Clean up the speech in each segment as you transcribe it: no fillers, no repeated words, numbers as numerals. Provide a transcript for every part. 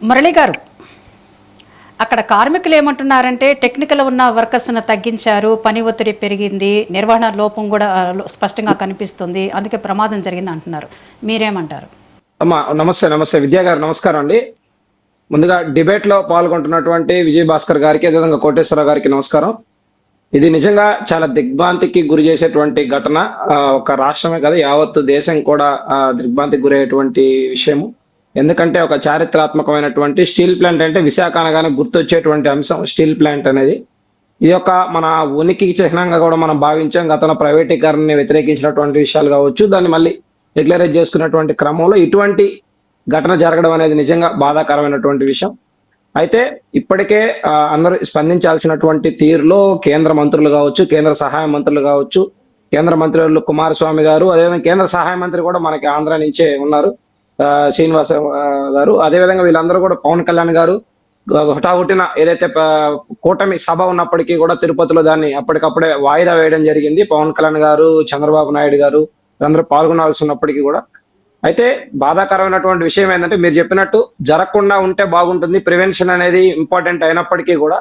మురళి గారు, అక్కడ కార్మికులు ఏమంటున్నారంటే టెక్నికల్ ఉన్న వర్కర్స్ను తగ్గించారు, పని ఒత్తిడి పెరిగింది, నిర్వహణ లోపం కూడా స్పష్టంగా కనిపిస్తుంది, అందుకే ప్రమాదం జరిగింది అంటున్నారు. మీరేమంటారు? అమ్మా నమస్తే నమస్తే విద్యా గారు, నమస్కారం అండి. ముందుగా డిబేట్ లో పాల్గొంటున్నటువంటి విజయ్ భాస్కర్ గారికి, అదేవిధంగా కోటేశ్వరరావు గారికి నమస్కారం. ఇది నిజంగా చాలా దిగ్భ్రాంతికి గురి చేసేటువంటి ఘటన. ఒక రాష్ట్రమే కదా, యావత్తు దేశం కూడా దిగ్భ్రాంతికి గురయ్యేటువంటి విషయము. ఎందుకంటే ఒక చారిత్రాత్మకమైనటువంటి స్టీల్ ప్లాంట్ అంటే విశాఖ అనగానే గుర్తొచ్చేటువంటి అంశం స్టీల్ ప్లాంట్ అనేది. ఇది ఒక మన ఉనికి చిహ్నంగా కూడా మనం భావించాం. గతంలో ప్రైవేటీకరణని వ్యతిరేకించినటువంటి విషయాలు కావచ్చు, దాన్ని మళ్ళీ డిక్లరేట్ చేసుకున్నటువంటి క్రమంలో ఇటువంటి ఘటన జరగడం అనేది నిజంగా బాధాకరమైనటువంటి విషయం. అయితే ఇప్పటికే అందరూ స్పందించాల్సినటువంటి తీరులో కేంద్ర మంత్రులు కావచ్చు, కేంద్ర సహాయ మంత్రులు కావచ్చు, కేంద్ర మంత్రులు కుమారస్వామి గారు, అదేవిధంగా కేంద్ర సహాయ మంత్రి కూడా మనకి ఆంధ్ర నుంచే ఉన్నారు, శ్రీనివాస గారు, అదేవిధంగా వీళ్ళందరూ కూడా పవన్ కళ్యాణ్ గారు హుటాహుటిన ఏదైతే కూటమి సభ ఉన్నప్పటికీ కూడా తిరుపతిలో దాన్ని అప్పటికప్పుడే వాయిదా వేయడం జరిగింది. పవన్ కళ్యాణ్ గారు, చంద్రబాబు నాయుడు గారు అందరూ పాల్గొనాల్సి ఉన్నప్పటికీ కూడా. అయితే బాధాకరమైనటువంటి విషయం ఏంటంటే, మీరు చెప్పినట్టు జరగకుండా ఉంటే బాగుంటుంది, ప్రివెన్షన్ అనేది ఇంపార్టెంట్ అయినప్పటికీ కూడా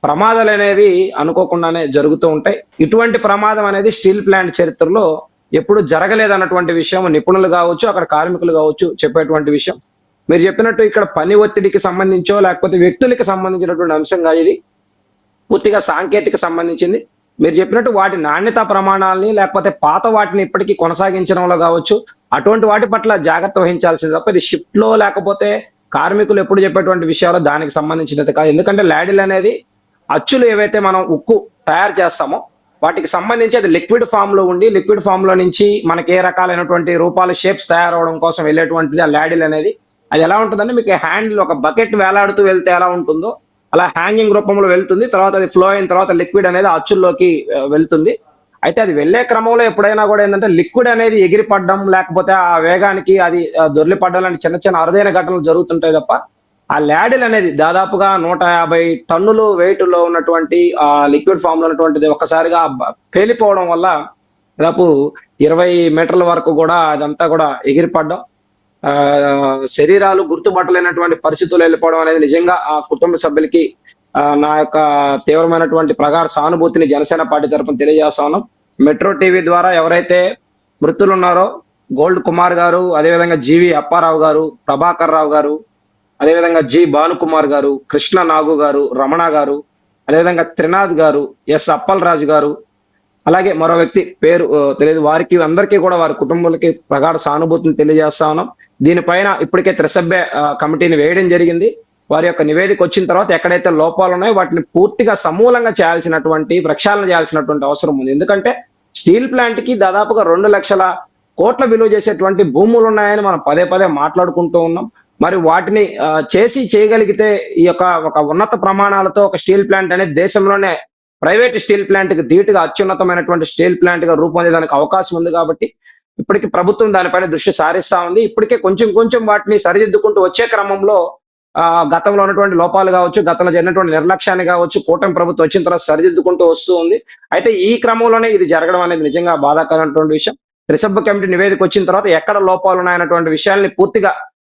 ప్రమాదాలు అనేవి అనుకోకుండానే జరుగుతూ ఉంటాయి. ఇటువంటి ప్రమాదం అనేది స్టీల్ ప్లాంట్ చరిత్రలో ఎప్పుడు జరగలేదన్నటువంటి విషయం నిపుణులు కావచ్చు, అక్కడ కార్మికులు కావచ్చు చెప్పేటువంటి విషయం. మీరు చెప్పినట్టు ఇక్కడ పని ఒత్తిడికి సంబంధించో లేకపోతే వ్యక్తులకి సంబంధించినటువంటి అంశంగా ఇది పూర్తిగా సాంకేతిక సంబంధించింది. మీరు చెప్పినట్టు వాటి నాణ్యత ప్రమాణాలని లేకపోతే పాత వాటిని ఇప్పటికీ కొనసాగించడంలో కావచ్చు, అటువంటి వాటి పట్ల జాగ్రత్త వహించాల్సింది తప్ప ఇది షిఫ్ట్ లో లేకపోతే కార్మికులు ఎప్పుడు చెప్పేటువంటి విషయాలు దానికి సంబంధించినది కాదు. ఎందుకంటే లాడిల్ అనేది అచ్చులు ఏవైతే మనం ఉక్కు తయారు చేస్తామో వాటికి సంబంధించి అది లిక్విడ్ ఫామ్ లో ఉండి, లిక్విడ్ ఫామ్ లో నుంచి మనకి ఏ రకాలైనటువంటి రూపాలు షేప్స్ తయారవడం కోసం వెళ్ళేటువంటిది ఆ లాడిల్ అనేది. అది ఎలా ఉంటుందంటే, మీకు హ్యాండిల్ ఒక బకెట్ వేలాడుతూ వెళ్తే ఎలా ఉంటుందో అలా హ్యాంగింగ్ రూపంలో వెళ్తుంది. తర్వాత అది ఫ్లో అయిన తర్వాత లిక్విడ్ అనేది అచ్చుల్లోకి వెళ్తుంది. అయితే అది వెళ్లే క్రమంలో ఎప్పుడైనా కూడా ఏంటంటే లిక్విడ్ అనేది ఎగిరి పడడం లేకపోతే ఆ వేగానికి అది దొర్లి పడడం లాంటి చిన్న చిన్న అరుదైన ఘటనలు జరుగుతుంటాయి తప్ప ఆ లాడిల్ అనేది దాదాపుగా 150 టన్నులు వెయిట్ లో ఉన్నటువంటి ఆ లిక్విడ్ ఫామ్ లో ఉన్నటువంటిది ఒక్కసారిగా పేలిపోవడం వల్ల దాదాపు 20 మీటర్ల వరకు కూడా అదంతా కూడా ఎగిరిపడడం, శరీరాలు గుర్తుపట్టలేనటువంటి పరిస్థితులు వెళ్ళిపోవడం అనేది నిజంగా ఆ కుటుంబ సభ్యులకి నా యొక్క తీవ్రమైనటువంటి ప్రగాఢ సానుభూతిని జనసేన పార్టీ తరఫున తెలియజేస్తా ఉన్నాం. మెట్రో టీవీ ద్వారా ఎవరైతే మృతులు ఉన్నారో గోల్డ్ కుమార్ గారు, అదేవిధంగా జీవి అప్పారావు గారు, ప్రభాకర్ రావు గారు, అదేవిధంగా జి భానుకుమార్ గారు, కృష్ణ నాగు గారు, రమణ గారు, అదేవిధంగా త్రినాథ్ గారు, ఎస్ అప్పల్ రాజు గారు, అలాగే మరో వ్యక్తి పేరు తెలియదు, వారికి అందరికీ కూడా వారి కుటుంబాలకి ప్రగాఢ సానుభూతిని తెలియజేస్తా ఉన్నాం. దీనిపైన ఇప్పటికే త్రిసభ్య కమిటీని వేయడం జరిగింది. వారి యొక్క నివేదిక వచ్చిన తర్వాత ఎక్కడైతే లోపాలు ఉన్నాయో వాటిని పూర్తిగా సమూలంగా చేయాల్సినటువంటి ప్రక్షాళన చేయాల్సినటువంటి అవసరం ఉంది. ఎందుకంటే స్టీల్ ప్లాంట్ కి దాదాపుగా 2 లక్షల కోట్ల విలువ చేసేటువంటి భూములు ఉన్నాయని మనం పదే పదే మాట్లాడుకుంటూ ఉన్నాం. మరి వాటిని చేయగలిగితే ఈ యొక్క ఒక ఉన్నత ప్రమాణాలతో ఒక స్టీల్ ప్లాంట్ అనేది దేశంలోనే ప్రైవేట్ స్టీల్ ప్లాంట్ కి ధీటుగా అత్యున్నతమైనటువంటి స్టీల్ ప్లాంట్ గా రూపొందేదానికి అవకాశం ఉంది. కాబట్టి ఇప్పటికీ ప్రభుత్వం దానిపైన దృష్టి సారిస్తా ఉంది. ఇప్పటికే కొంచెం కొంచెం వాటిని సరిదిద్దుకుంటూ వచ్చే క్రమంలో గతంలో ఉన్నటువంటి లోపాలు కావచ్చు, గతంలో జరిగినటువంటి నిర్లక్ష్యాన్ని కావచ్చు, కూటమి ప్రభుత్వం వచ్చిన తర్వాత సరిదిద్దుకుంటూ వస్తూ ఉంది. అయితే ఈ క్రమంలోనే ఇది జరగడం అనేది నిజంగా బాధాకరమైనటువంటి విషయం. త్రిసభ్య కమిటీ నివేదిక వచ్చిన తర్వాత ఎక్కడ లోపాలు ఉన్నాయన్నటువంటి విషయాల్ని పూర్తిగా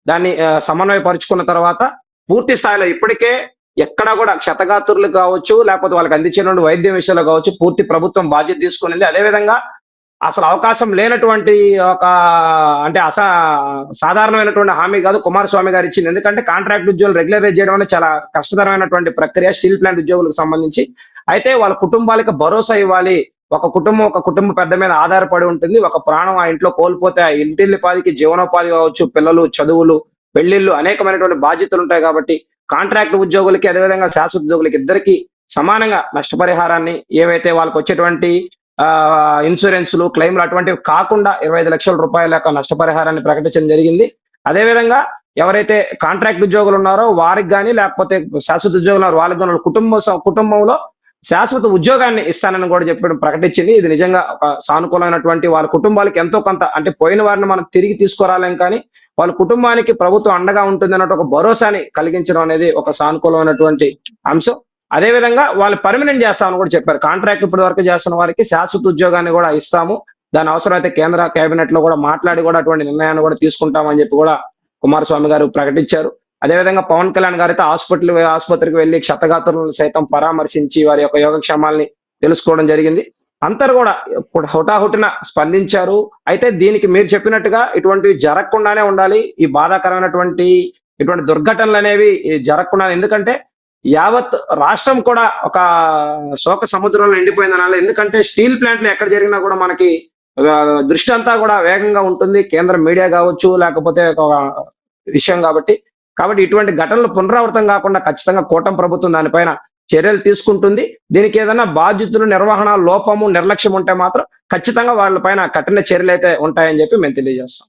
దాన్ని సమన్వయపరుచుకున్న తర్వాత పూర్తి స్థాయిలో ఇప్పటికే ఎక్కడా కూడా క్షతగాత్రులు కావచ్చు, లేకపోతే వాళ్ళకి అందించినటువంటి వైద్యం విషయంలో కావచ్చు పూర్తి ప్రభుత్వం బాధ్యత తీసుకునింది. అదేవిధంగా అసలు అవకాశం లేనటువంటి ఒక అంటే సాధారణమైనటువంటి హామీ కాదు కుమారస్వామి గారు ఇచ్చింది. ఎందుకంటే కాంట్రాక్ట్ ఉద్యోగులు రెగ్యులరైజ్ చేయడం అనేది చాలా కష్టతరమైనటువంటి ప్రక్రియ స్టీల్ ప్లాంట్ ఉద్యోగులకు సంబంధించి. అయితే వాళ్ళ కుటుంబాలకు భరోసా ఇవ్వాలి. ఒక కుటుంబ పెద్ద మీద ఆధారపడి ఉంటుంది. ఒక ప్రాణం ఆ ఇంట్లో కోల్పోతే ఆ ఇంటిల్లిపాదికి జీవనోపాధి కావచ్చు, పిల్లలు చదువులు, పెళ్లిళ్ళు, అనేకమైనటువంటి బాధ్యతలు ఉంటాయి. కాబట్టి కాంట్రాక్ట్ ఉద్యోగులకి అదేవిధంగా శాశ్వత ఉద్యోగులకి ఇద్దరికి సమానంగా నష్టపరిహారాన్ని ఏవైతే వాళ్ళకి వచ్చేటువంటి ఇన్సూరెన్స్లు, క్లెయిమ్లు అటువంటివి కాకుండా 25 లక్షల రూపాయల యొక్క నష్టపరిహారాన్ని ప్రకటించడం జరిగింది. అదేవిధంగా ఎవరైతే కాంట్రాక్ట్ ఉద్యోగులు ఉన్నారో వారికి కానీ లేకపోతే శాశ్వత ఉద్యోగులు ఉన్నారో వాళ్ళకి కానీ కుటుంబంలో శాశ్వత ఉద్యోగాన్ని ఇస్తానని కూడా చెప్పడం ప్రకటించింది. ఇది నిజంగా ఒక సానుకూలమైనటువంటి వాళ్ళ కుటుంబాలకి ఎంతో కొంత అంటే పోయిన వారిని మనం తిరిగి తీసుకురాలేం, కానీ వాళ్ళ కుటుంబానికి ప్రభుత్వం అండగా ఉంటుంది అన్నట్టు ఒక భరోసాని కలిగించడం అనేది ఒక సానుకూలమైనటువంటి అంశం. అదేవిధంగా వాళ్ళు పర్మనెంట్ చేస్తామని కూడా చెప్పారు. కాంట్రాక్ట్ ఇప్పటి వరకు చేస్తున్న వారికి శాశ్వత ఉద్యోగాన్ని కూడా ఇస్తాము, దాని అవసరమైతే కేంద్ర కేబినెట్ లో కూడా మాట్లాడి కూడా అటువంటి నిర్ణయాన్ని కూడా తీసుకుంటామని చెప్పి కూడా కుమారస్వామి గారు ప్రకటించారు. అదేవిధంగా పవన్ కళ్యాణ్ గారైతే ఆసుపత్రికి వెళ్లి క్షతగాత్రులను సైతం పరామర్శించి వారి యొక్క యోగక్షేమాల్ని తెలుసుకోవడం జరిగింది. అందరూ కూడా ఇప్పుడు హుటాహుటిన స్పందించారు. అయితే దీనికి మీరు చెప్పినట్టుగా ఇటువంటివి జరగకుండానే ఉండాలి. ఈ బాధాకరమైనటువంటి ఇటువంటి దుర్ఘటనలు అనేవి జరగకుండా, ఎందుకంటే యావత్ రాష్ట్రం కూడా ఒక శోక సముద్రంలో ఎండిపోయిందనాలి. ఎందుకంటే స్టీల్ ప్లాంట్లు ఎక్కడ జరిగినా కూడా మనకి దృష్టి అంతా కూడా వేగంగా ఉంటుంది. కేంద్ర మీడియా కావచ్చు, లేకపోతే ఒక విషయం కాబట్టి ఇటువంటి ఘటనలు పునరావృతం కాకుండా ఖచ్చితంగా కూటమి ప్రభుత్వం దానిపైన చర్యలు తీసుకుంటుంది. దీనికి ఏదైనా బాధ్యతలు, నిర్వహణ లోపము, నిర్లక్ష్యం ఉంటే మాత్రం ఖచ్చితంగా వాళ్ళ పైన కఠిన చర్యలు అయితే ఉంటాయని చెప్పి మేము తెలియజేస్తాం.